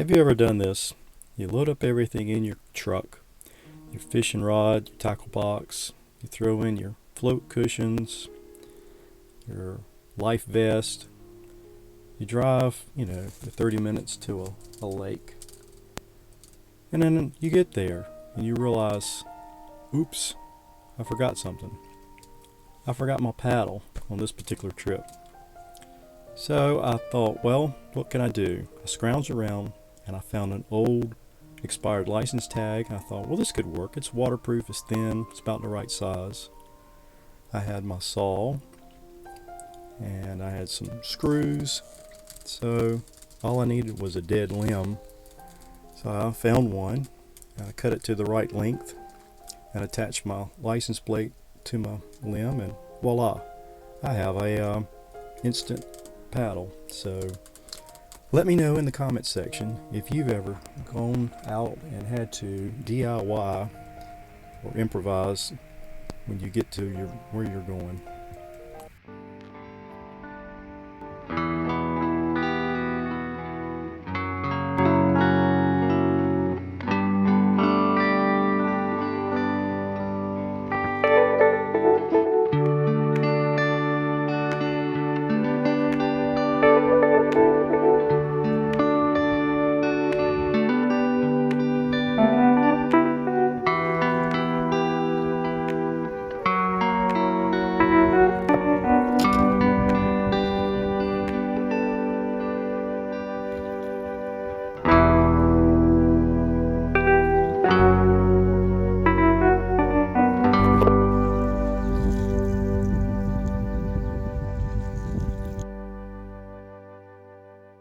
Have you ever done this? You load up everything in your truck, your fishing rod, your tackle box, you throw in your float cushions, your life vest, you drive, for 30 minutes to a lake. And then you get there and you realize, oops, I forgot something. I forgot my paddle on this particular trip. So I thought, well, what can I do? I scrounged around and I found an old expired license tag. I thought, well, this could work. It's waterproof, it's thin, it's about the right size. I had my saw and I had some screws. So all I needed was a dead limb. So I found one. I cut it to the right length and attached my license plate to my limb, and voila, I have a instant paddle. So let me know in the comments section if you've ever gone out and had to DIY or improvise when you get to where you're going.